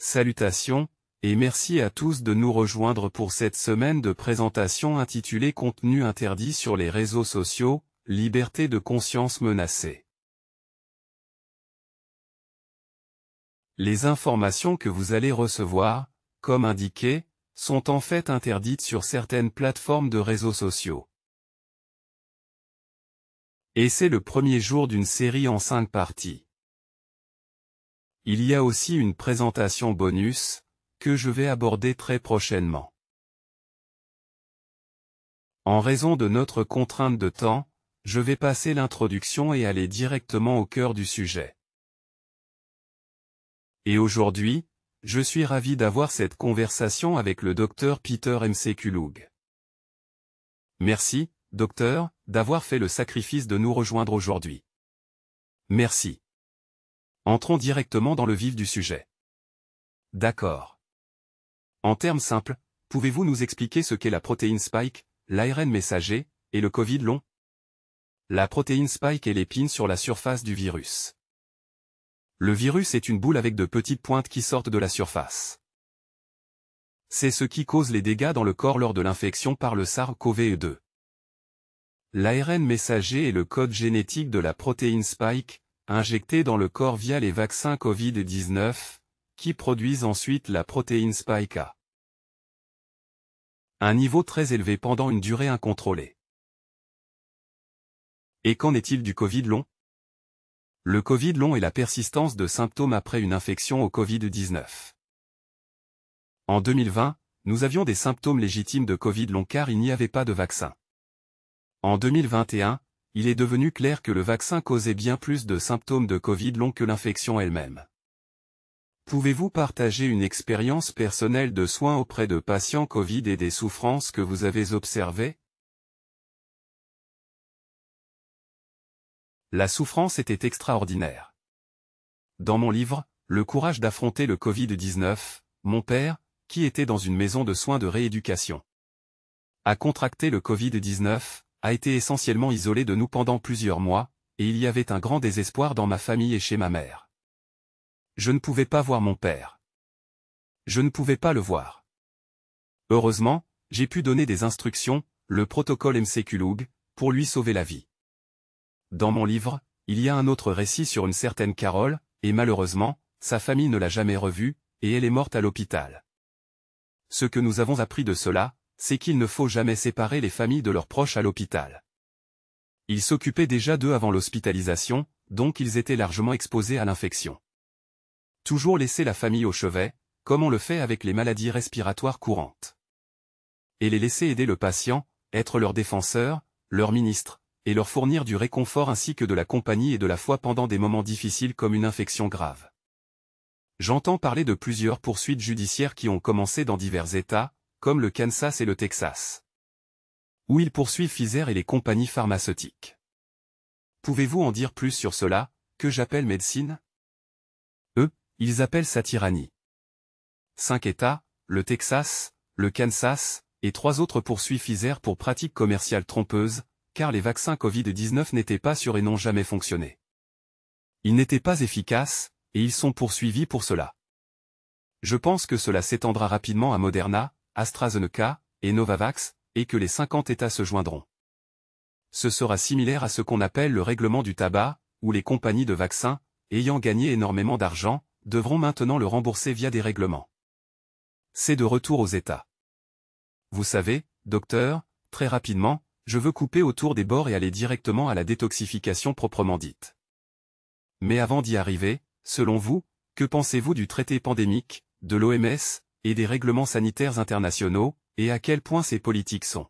Salutations, et merci à tous de nous rejoindre pour cette semaine de présentation intitulée Contenu interdit sur les réseaux sociaux, liberté de conscience menacée. Les informations que vous allez recevoir, comme indiqué, sont en fait interdites sur certaines plateformes de réseaux sociaux. Et c'est le premier jour d'une série en 5 parties. Il y a aussi une présentation bonus, que je vais aborder très prochainement. En raison de notre contrainte de temps, je vais passer l'introduction et aller directement au cœur du sujet. Et aujourd'hui, je suis ravi d'avoir cette conversation avec le Dr Peter Mccullough. Merci, docteur, d'avoir fait le sacrifice de nous rejoindre aujourd'hui. Merci. Entrons directement dans le vif du sujet. D'accord. En termes simples, pouvez-vous nous expliquer ce qu'est la protéine spike, l'ARN messager, et le Covid long? La protéine spike est l'épine sur la surface du virus. Le virus est une boule avec de petites pointes qui sortent de la surface. C'est ce qui cause les dégâts dans le corps lors de l'infection par le SARS-CoV-2. L'ARN messager est le code génétique de la protéine spike, injecté dans le corps via les vaccins Covid-19, qui produisent ensuite la protéine spike à un niveau très élevé pendant une durée incontrôlée. Et qu'en est-il du Covid long? Le Covid long est la persistance de symptômes après une infection au Covid-19. En 2020, nous avions des symptômes légitimes de Covid long car il n'y avait pas de vaccin. En 2021, il est devenu clair que le vaccin causait bien plus de symptômes de Covid long que l'infection elle-même. Pouvez-vous partager une expérience personnelle de soins auprès de patients Covid et des souffrances que vous avez observées? La souffrance était extraordinaire. Dans mon livre, Le courage d'affronter le Covid-19, mon père, qui était dans une maison de soins de rééducation, a contracté le Covid-19, a été essentiellement isolé de nous pendant plusieurs mois, et il y avait un grand désespoir dans ma famille et chez ma mère. Je ne pouvais pas voir mon père. Je ne pouvais pas le voir. Heureusement, j'ai pu donner des instructions, le protocole Mccullough, pour lui sauver la vie. Dans mon livre, il y a un autre récit sur une certaine Carole, et malheureusement, sa famille ne l'a jamais revue, et elle est morte à l'hôpital. Ce que nous avons appris de cela, c'est qu'il ne faut jamais séparer les familles de leurs proches à l'hôpital. Ils s'occupaient déjà d'eux avant l'hospitalisation, donc ils étaient largement exposés à l'infection. Toujours laisser la famille au chevet, comme on le fait avec les maladies respiratoires courantes. Et les laisser aider le patient, être leur défenseur, leur ministre, et leur fournir du réconfort ainsi que de la compagnie et de la foi pendant des moments difficiles comme une infection grave. J'entends parler de plusieurs poursuites judiciaires qui ont commencé dans divers États, comme le Kansas et le Texas, où ils poursuivent Pfizer et les compagnies pharmaceutiques. Pouvez-vous en dire plus sur cela, que j'appelle médecine? Ils appellent ça tyrannie. 5 États, le Texas, le Kansas, et 3 autres poursuivent Pfizer pour pratiques commerciales trompeuses, car les vaccins Covid-19 n'étaient pas sûrs et n'ont jamais fonctionné. Ils n'étaient pas efficaces, et ils sont poursuivis pour cela. Je pense que cela s'étendra rapidement à Moderna, AstraZeneca, et Novavax, et que les 50 États se joindront. Ce sera similaire à ce qu'on appelle le règlement du tabac, où les compagnies de vaccins, ayant gagné énormément d'argent, devront maintenant le rembourser via des règlements. C'est de retour aux États. Vous savez, docteur, très rapidement, je veux couper autour des bords et aller directement à la détoxification proprement dite. Mais avant d'y arriver, selon vous, que pensez-vous du traité pandémique, de l'OMS, et des règlements sanitaires internationaux, et à quel point ces politiques sont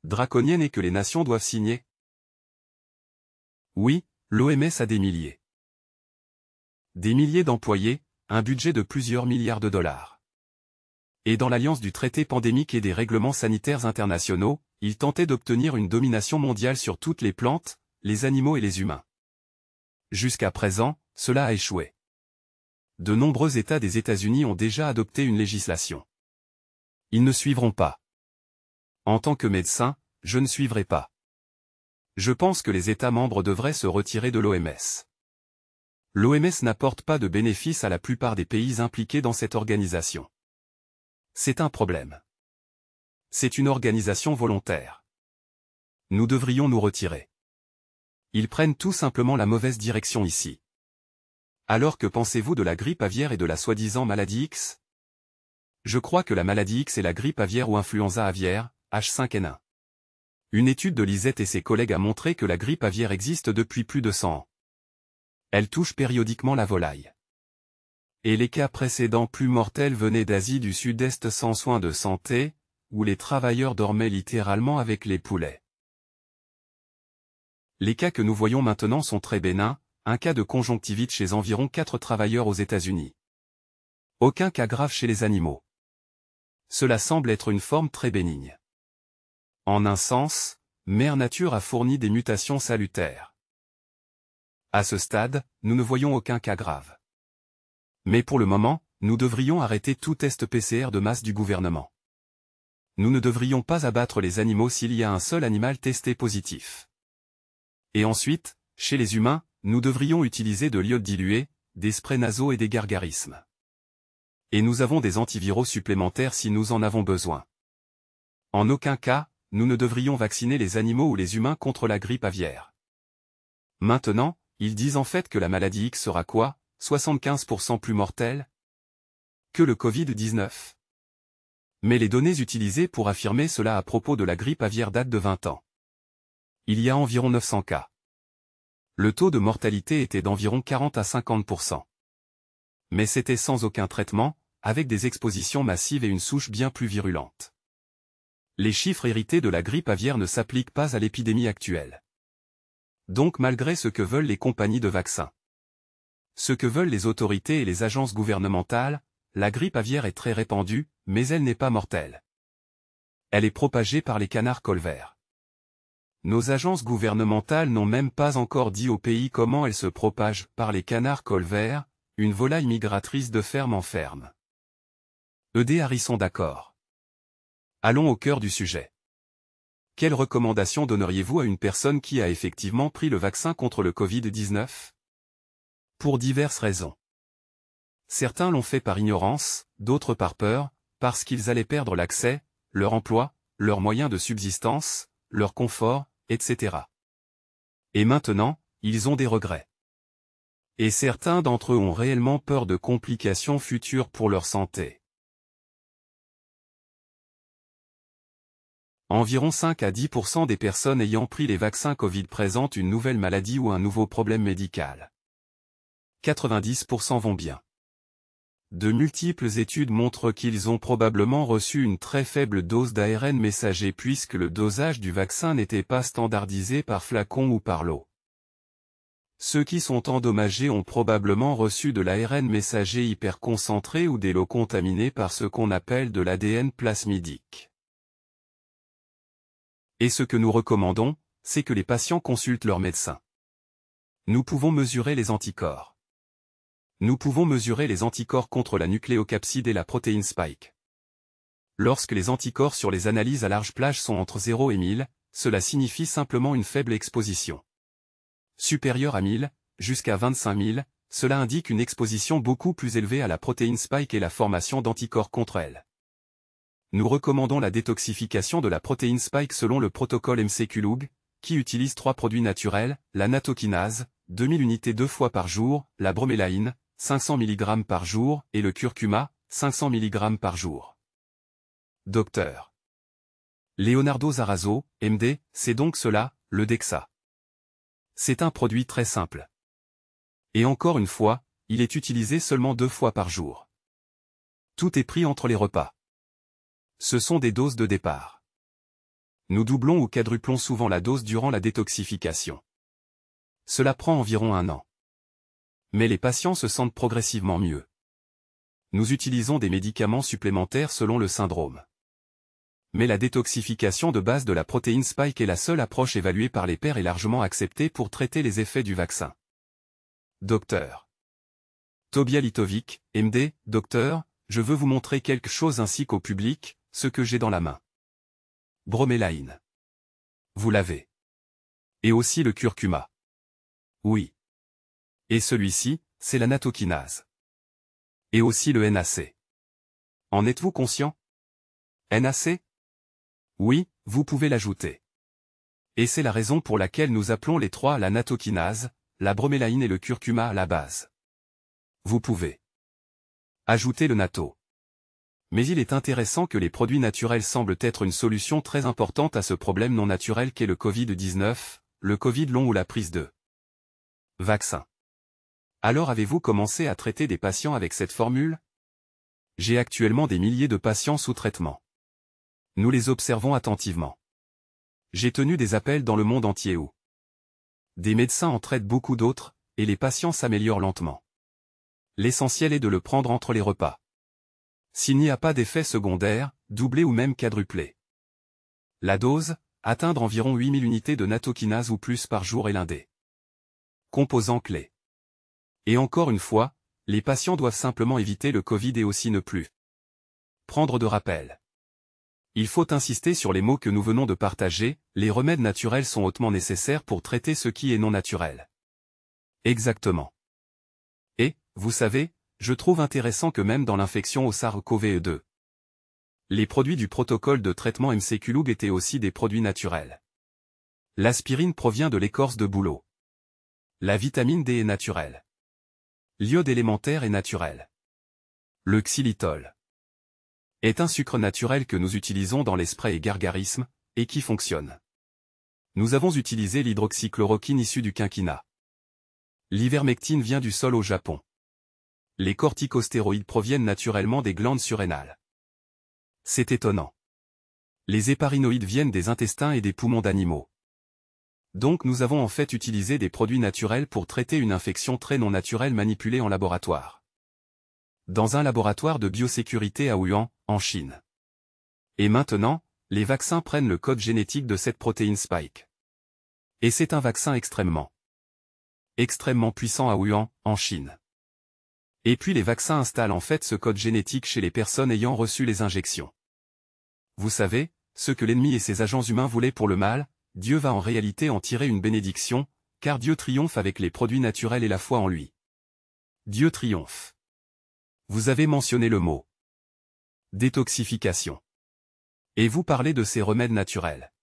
draconiennes et que les nations doivent signer? Oui, l'OMS a des milliers d'employés, un budget de plusieurs milliards de dollars. Et dans l'alliance du traité pandémique et des règlements sanitaires internationaux, ils tentaient d'obtenir une domination mondiale sur toutes les plantes, les animaux et les humains. Jusqu'à présent, cela a échoué. De nombreux États des États-Unis ont déjà adopté une législation. Ils ne suivront pas. En tant que médecin, je ne suivrai pas. Je pense que les États membres devraient se retirer de l'OMS. L'OMS n'apporte pas de bénéfices à la plupart des pays impliqués dans cette organisation. C'est un problème. C'est une organisation volontaire. Nous devrions nous retirer. Ils prennent tout simplement la mauvaise direction ici. Alors que pensez-vous de la grippe aviaire et de la soi-disant maladie X? Je crois que la maladie X est la grippe aviaire ou influenza aviaire, H5N1. Une étude de Lisette et ses collègues a montré que la grippe aviaire existe depuis plus de 100 ans. Elle touche périodiquement la volaille. Et les cas précédents plus mortels venaient d'Asie du Sud-Est sans soins de santé, où les travailleurs dormaient littéralement avec les poulets. Les cas que nous voyons maintenant sont très bénins, un cas de conjonctivite chez environ 4 travailleurs aux États-Unis. Aucun cas grave chez les animaux. Cela semble être une forme très bénigne. En un sens, Mère Nature a fourni des mutations salutaires. À ce stade, nous ne voyons aucun cas grave. Mais pour le moment, nous devrions arrêter tout test PCR de masse du gouvernement. Nous ne devrions pas abattre les animaux s'il y a un seul animal testé positif. Et ensuite, chez les humains, nous devrions utiliser de l'iode dilué, des sprays nasaux et des gargarismes. Et nous avons des antiviraux supplémentaires si nous en avons besoin. En aucun cas, nous ne devrions vacciner les animaux ou les humains contre la grippe aviaire. Maintenant, ils disent en fait que la maladie X sera quoi, 75% plus mortelle que le Covid-19. Mais les données utilisées pour affirmer cela à propos de la grippe aviaire datent de 20 ans. Il y a environ 900 cas. Le taux de mortalité était d'environ 40 à 50%. Mais c'était sans aucun traitement, avec des expositions massives et une souche bien plus virulente. Les chiffres hérités de la grippe aviaire ne s'appliquent pas à l'épidémie actuelle. Donc malgré ce que veulent les compagnies de vaccins, ce que veulent les autorités et les agences gouvernementales, la grippe aviaire est très répandue, mais elle n'est pas mortelle. Elle est propagée par les canards colverts. Nos agences gouvernementales n'ont même pas encore dit au pays comment elle se propage par les canards colverts, une volaille migratrice de ferme en ferme. E.D. Harrison d'accord. Allons au cœur du sujet. Quelles recommandations donneriez-vous à une personne qui a effectivement pris le vaccin contre le Covid-19? Pour diverses raisons. Certains l'ont fait par ignorance, d'autres par peur, parce qu'ils allaient perdre l'accès, leur emploi, leurs moyens de subsistance, leur confort, etc. Et maintenant, ils ont des regrets. Et certains d'entre eux ont réellement peur de complications futures pour leur santé. Environ 5 à 10% des personnes ayant pris les vaccins Covid présentent une nouvelle maladie ou un nouveau problème médical. 90% vont bien. De multiples études montrent qu'ils ont probablement reçu une très faible dose d'ARN messager puisque le dosage du vaccin n'était pas standardisé par flacon ou par lot. Ceux qui sont endommagés ont probablement reçu de l'ARN messager hyperconcentré ou des lots contaminés par ce qu'on appelle de l'ADN plasmidique. Et ce que nous recommandons, c'est que les patients consultent leur médecin. Nous pouvons mesurer les anticorps. Nous pouvons mesurer les anticorps contre la nucléocapside et la protéine spike. Lorsque les anticorps sur les analyses à large plage sont entre 0 et 1000, cela signifie simplement une faible exposition. Supérieure à 1000, jusqu'à 25 000, cela indique une exposition beaucoup plus élevée à la protéine spike et la formation d'anticorps contre elle. Nous recommandons la détoxification de la protéine spike selon le protocole MCQ-LUG, qui utilise 3 produits naturels, la nattokinase, 2000 unités 2 fois par jour, la bromélaïne, 500 mg par jour, et le curcuma, 500 mg par jour. Docteur Leonardo Zarazo, MD, c'est donc cela, le Dexa. C'est un produit très simple. Et encore une fois, il est utilisé seulement 2 fois par jour. Tout est pris entre les repas. Ce sont des doses de départ. Nous doublons ou quadruplons souvent la dose durant la détoxification. Cela prend environ 1 an. Mais les patients se sentent progressivement mieux. Nous utilisons des médicaments supplémentaires selon le syndrome. Mais la détoxification de base de la protéine spike est la seule approche évaluée par les pairs et largement acceptée pour traiter les effets du vaccin. Docteur Tobia Litovic, MD, docteur, je veux vous montrer quelque chose ainsi qu'au public, ce que j'ai dans la main. Bromélaïne. Vous l'avez. Et aussi le curcuma. Oui. Et celui-ci, c'est la nattokinase. Et aussi le NAC. En êtes-vous conscient? NAC? Oui, vous pouvez l'ajouter. Et c'est la raison pour laquelle nous appelons les trois la nattokinase, la bromélaïne et le curcuma à la base. Vous pouvez ajouter le natto. Mais il est intéressant que les produits naturels semblent être une solution très importante à ce problème non naturel qu'est le Covid-19, le Covid long ou la prise de vaccin. Alors avez-vous commencé à traiter des patients avec cette formule? J'ai actuellement des milliers de patients sous traitement. Nous les observons attentivement. J'ai tenu des appels dans le monde entier où des médecins en traitent beaucoup d'autres, et les patients s'améliorent lentement. L'essentiel est de le prendre entre les repas. S'il n'y a pas d'effet secondaire, doublé ou même quadruplé. La dose, atteindre environ 8000 unités de nattokinase ou plus par jour est l'un des composants clés. Et encore une fois, les patients doivent simplement éviter le Covid et aussi ne plus prendre de rappel. Il faut insister sur les mots que nous venons de partager, les remèdes naturels sont hautement nécessaires pour traiter ce qui est non naturel. Exactement. Et, vous savez, je trouve intéressant que même dans l'infection au SARS-CoV-2, les produits du protocole de traitement MCQLUG étaient aussi des produits naturels. L'aspirine provient de l'écorce de bouleau. La vitamine D est naturelle. L'iode élémentaire est naturel. Le xylitol est un sucre naturel que nous utilisons dans les sprays et gargarismes, et qui fonctionne. Nous avons utilisé l'hydroxychloroquine issue du quinquina. L'ivermectine vient du sol au Japon. Les corticostéroïdes proviennent naturellement des glandes surrénales. C'est étonnant. Les héparinoïdes viennent des intestins et des poumons d'animaux. Donc nous avons en fait utilisé des produits naturels pour traiter une infection très non naturelle manipulée en laboratoire. Dans un laboratoire de biosécurité à Wuhan, en Chine. Et maintenant, les vaccins prennent le code génétique de cette protéine Spike. Et c'est un vaccin extrêmement puissant à Wuhan, en Chine. Et puis les vaccins installent en fait ce code génétique chez les personnes ayant reçu les injections. Vous savez, ce que l'ennemi et ses agents humains voulaient pour le mal, Dieu va en réalité en tirer une bénédiction, car Dieu triomphe avec les produits naturels et la foi en lui. Dieu triomphe. Vous avez mentionné le mot détoxification. Et vous parlez de ces remèdes naturels.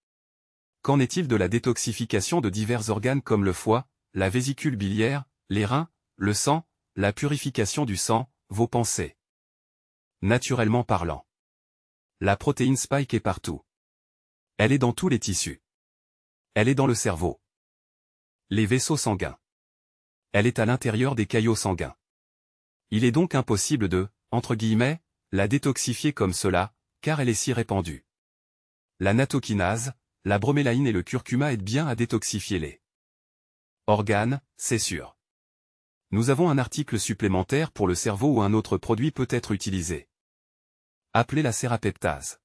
Qu'en est-il de la détoxification de divers organes comme le foie, la vésicule biliaire, les reins, le sang, la purification du sang, vos pensées? Naturellement parlant. La protéine Spike est partout. Elle est dans tous les tissus. Elle est dans le cerveau. Les vaisseaux sanguins. Elle est à l'intérieur des caillots sanguins. Il est donc impossible de, entre guillemets, la détoxifier comme cela, car elle est si répandue. La nattokinase, la bromélaïne et le curcuma aident bien à détoxifier les organes, c'est sûr. Nous avons un article supplémentaire pour le cerveau où un autre produit peut être utilisé. Appelé la sérapeptase.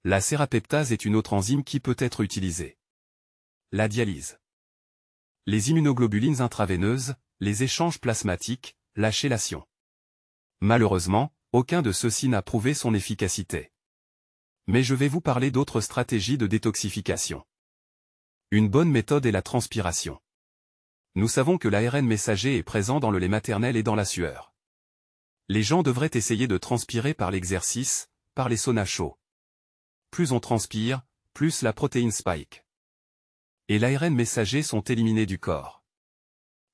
La sérapeptase est une autre enzyme qui peut être utilisée. La dialyse. Les immunoglobulines intraveineuses, les échanges plasmatiques, la chélation. Malheureusement, aucun de ceux-ci n'a prouvé son efficacité. Mais je vais vous parler d'autres stratégies de détoxification. Une bonne méthode est la transpiration. Nous savons que l'ARN messager est présent dans le lait maternel et dans la sueur. Les gens devraient essayer de transpirer par l'exercice, par les saunas chauds. Plus on transpire, plus la protéine Spike et l'ARN messager sont éliminés du corps.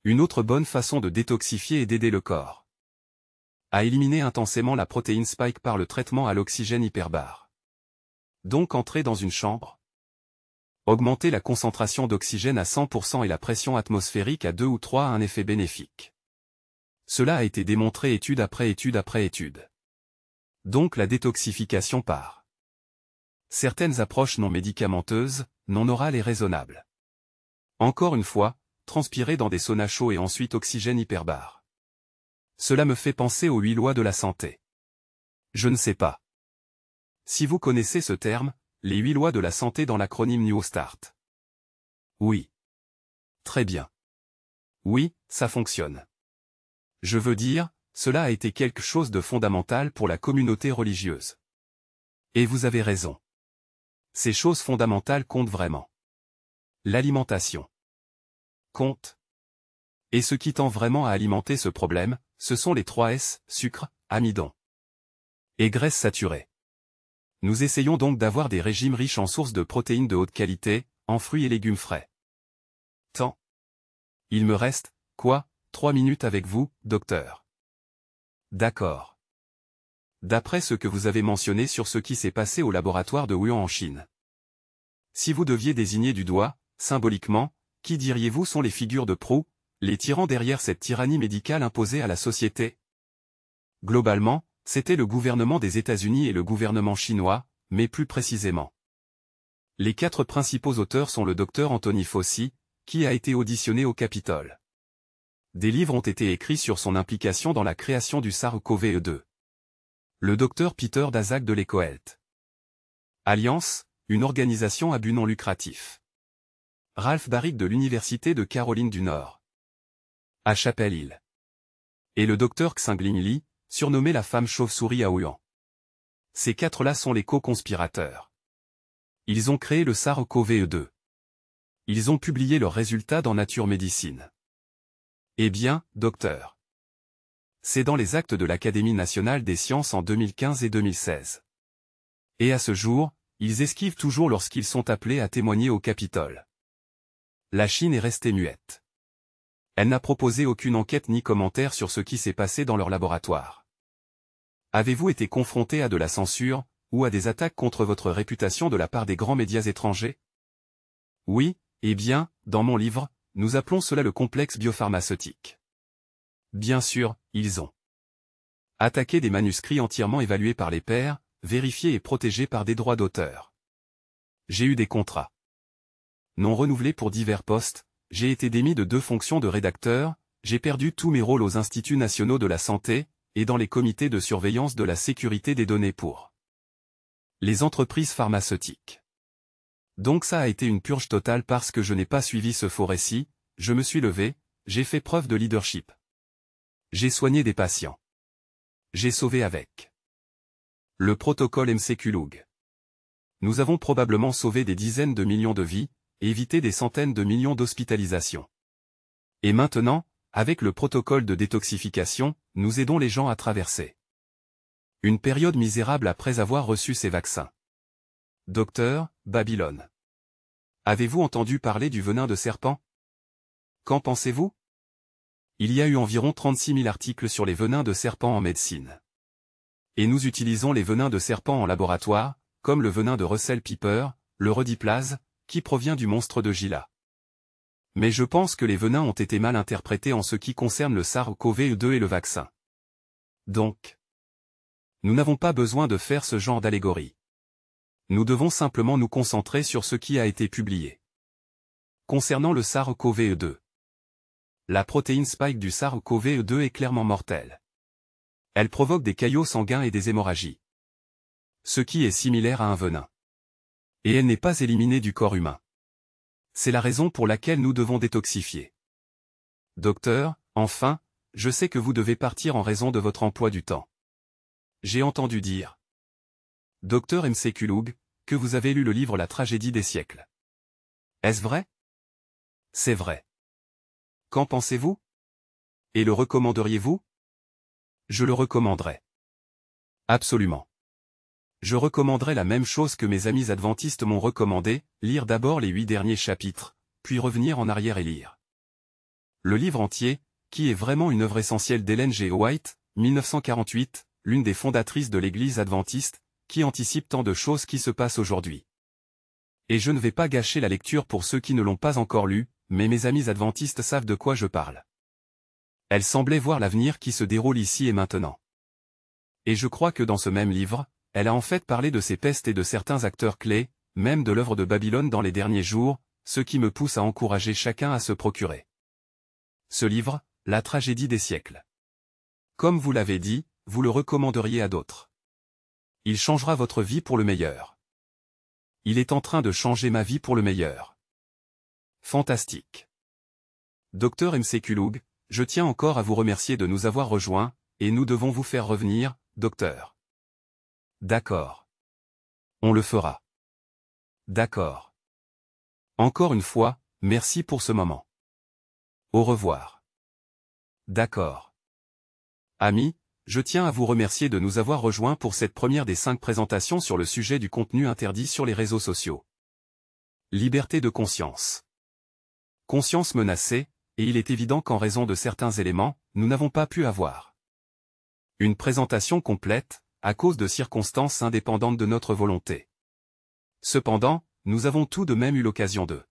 Une autre bonne façon de détoxifier est d'aider le corps à éliminer intensément la protéine Spike par le traitement à l'oxygène hyperbare. Donc entrer dans une chambre. Augmenter la concentration d'oxygène à 100% et la pression atmosphérique à 2 ou 3 a un effet bénéfique. Cela a été démontré étude après étude après étude. Donc la détoxification par certaines approches non médicamenteuses, non orales et raisonnables. Encore une fois, transpirer dans des saunas chauds et ensuite oxygène hyperbare. Cela me fait penser aux 8 lois de la santé. Je ne sais pas si vous connaissez ce terme, les 8 lois de la santé dans l'acronyme New Start. Oui. Très bien. Oui, ça fonctionne. Je veux dire, cela a été quelque chose de fondamental pour la communauté religieuse. Et vous avez raison. Ces choses fondamentales comptent vraiment. L'alimentation compte. Et ce qui tend vraiment à alimenter ce problème, ce sont les 3 S, sucre, amidon et graisses saturées. Nous essayons donc d'avoir des régimes riches en sources de protéines de haute qualité, en fruits et légumes frais. Temps. Il me reste, 3 minutes avec vous, docteur. D'accord. D'après ce que vous avez mentionné sur ce qui s'est passé au laboratoire de Wuhan en Chine. Si vous deviez désigner du doigt, symboliquement, qui diriez-vous sont les figures de proue, les tyrans derrière cette tyrannie médicale imposée à la société? Globalement, c'était le gouvernement des États-Unis et le gouvernement chinois, mais plus précisément. Les 4 principaux auteurs sont le docteur Anthony Fauci, qui a été auditionné au Capitole. Des livres ont été écrits sur son implication dans la création du SARS-CoV-2. Le docteur Peter Daszak de l'EcoHealth Alliance, une organisation à but non lucratif. Ralph Baric de l'Université de Caroline du Nord. À Chapel Hill. Et le docteur Xingling Li, surnommé la femme chauve-souris à Wuhan. Ces 4-là sont les co-conspirateurs. Ils ont créé le SARS-CoV-2. Ils ont publié leurs résultats dans Nature Médecine. Eh bien, docteur. C'est dans les actes de l'Académie nationale des sciences en 2015 et 2016. Et à ce jour, ils esquivent toujours lorsqu'ils sont appelés à témoigner au Capitole. La Chine est restée muette. Elle n'a proposé aucune enquête ni commentaire sur ce qui s'est passé dans leur laboratoire. Avez-vous été confronté à de la censure, ou à des attaques contre votre réputation de la part des grands médias étrangers? Oui, eh bien, dans mon livre, nous appelons cela le complexe biopharmaceutique. Bien sûr, ils ont attaqué des manuscrits entièrement évalués par les pairs, vérifiés et protégés par des droits d'auteur. J'ai eu des contrats non renouvelés pour divers postes, j'ai été démis de 2 fonctions de rédacteur, j'ai perdu tous mes rôles aux instituts nationaux de la santé, et dans les comités de surveillance de la sécurité des données pour les entreprises pharmaceutiques. Donc ça a été une purge totale parce que je n'ai pas suivi ce faux récit, je me suis levé, j'ai fait preuve de leadership. J'ai soigné des patients. J'ai sauvé avec le protocole MCQ-Lug. Nous avons probablement sauvé des dizaines de millions de vies, et évité des centaines de millions d'hospitalisations. Et maintenant, avec le protocole de détoxification, nous aidons les gens à traverser une période misérable après avoir reçu ces vaccins. Docteur, Babylone. Avez-vous entendu parler du venin de serpent? Qu'en pensez-vous? Il y a eu environ 36 000 articles sur les venins de serpent en médecine. Et nous utilisons les venins de serpent en laboratoire, comme le venin de Russell Piper, le rediplase, qui provient du monstre de Gila. Mais je pense que les venins ont été mal interprétés en ce qui concerne le SARS-CoV-2 et le vaccin. Donc, nous n'avons pas besoin de faire ce genre d'allégorie. Nous devons simplement nous concentrer sur ce qui a été publié. Concernant le SARS-CoV-2. La protéine spike du SARS-CoV-2 est clairement mortelle. Elle provoque des caillots sanguins et des hémorragies. Ce qui est similaire à un venin. Et elle n'est pas éliminée du corps humain. C'est la raison pour laquelle nous devons détoxifier. Docteur, enfin, je sais que vous devez partir en raison de votre emploi du temps. J'ai entendu dire, Docteur MCQ-Lug, que vous avez lu le livre La tragédie des siècles. Est-ce vrai? C'est vrai. Qu'en pensez-vous? Et le recommanderiez-vous? Je le recommanderais. Absolument. Je recommanderais la même chose que mes amis adventistes m'ont recommandé, lire d'abord les 8 derniers chapitres, puis revenir en arrière et lire le livre entier, qui est vraiment une œuvre essentielle d'Ellen G. White, 1948, l'une des fondatrices de l'Église adventiste, qui anticipe tant de choses qui se passent aujourd'hui. Et je ne vais pas gâcher la lecture pour ceux qui ne l'ont pas encore lu, mais mes amis adventistes savent de quoi je parle. Elle semblait voir l'avenir qui se déroule ici et maintenant. Et je crois que dans ce même livre, elle a en fait parlé de ces pestes et de certains acteurs clés, même de l'œuvre de Babylone dans les derniers jours, ce qui me pousse à encourager chacun à se procurer ce livre, La tragédie des siècles. Comme vous l'avez dit, vous le recommanderiez à d'autres. Il changera votre vie pour le meilleur. Il est en train de changer ma vie pour le meilleur. Fantastique. Docteur MCQ-Lug, je tiens encore à vous remercier de nous avoir rejoints, et nous devons vous faire revenir, docteur. D'accord. On le fera. D'accord. Encore une fois, merci pour ce moment. Au revoir. d'accord. Amis, je tiens à vous remercier de nous avoir rejoints pour cette première des 5 présentations sur le sujet du contenu interdit sur les réseaux sociaux. Liberté de conscience. Conscience menacée, et il est évident qu'en raison de certains éléments, nous n'avons pas pu avoir une présentation complète, à cause de circonstances indépendantes de notre volonté. Cependant, nous avons tout de même eu l'occasion de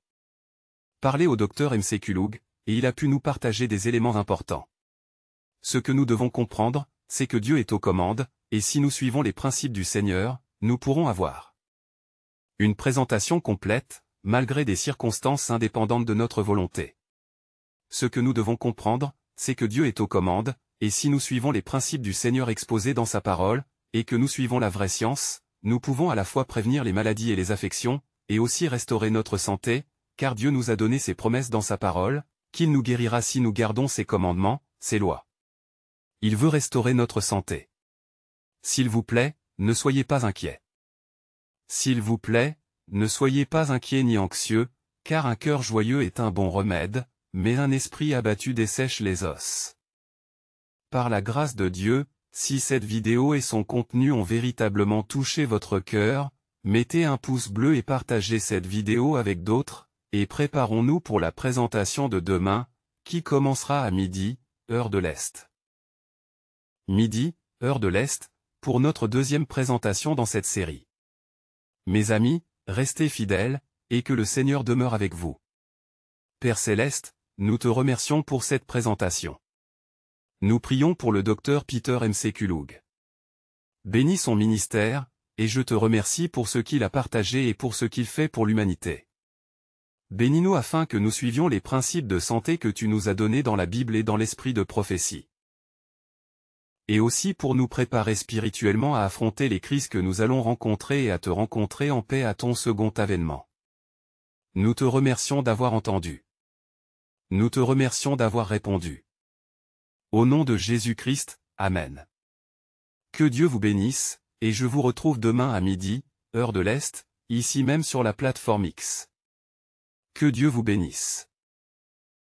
parler au Dr Mccullough, et il a pu nous partager des éléments importants. Ce que nous devons comprendre, c'est que Dieu est aux commandes, et si nous suivons les principes du Seigneur, nous pourrons avoir une présentation complète, malgré des circonstances indépendantes de notre volonté. Ce que nous devons comprendre, c'est que Dieu est aux commandes, et si nous suivons les principes du Seigneur exposés dans sa parole, et que nous suivons la vraie science, nous pouvons à la fois prévenir les maladies et les affections, et aussi restaurer notre santé, car Dieu nous a donné ses promesses dans sa parole, qu'il nous guérira si nous gardons ses commandements, ses lois. Il veut restaurer notre santé. S'il vous plaît, ne soyez pas inquiets. S'il vous plaît, ne soyez pas inquiets ni anxieux, car un cœur joyeux est un bon remède, mais un esprit abattu dessèche les os. Par la grâce de Dieu, si cette vidéo et son contenu ont véritablement touché votre cœur, mettez un pouce bleu et partagez cette vidéo avec d'autres, et préparons-nous pour la présentation de demain, qui commencera à midi, heure de l'Est. Midi, heure de l'Est, pour notre deuxième présentation dans cette série. Mes amis, restez fidèles, et que le Seigneur demeure avec vous. Père Céleste, nous te remercions pour cette présentation. Nous prions pour le Dr Peter Mccullough. Bénis son ministère, et je te remercie pour ce qu'il a partagé et pour ce qu'il fait pour l'humanité. Bénis-nous afin que nous suivions les principes de santé que tu nous as donnés dans la Bible et dans l'esprit de prophétie. Et aussi pour nous préparer spirituellement à affronter les crises que nous allons rencontrer et à te rencontrer en paix à ton second avènement. Nous te remercions d'avoir entendu. Nous te remercions d'avoir répondu. Au nom de Jésus-Christ, Amen. Que Dieu vous bénisse, et je vous retrouve demain à midi, heure de l'Est, ici même sur la plateforme X. Que Dieu vous bénisse.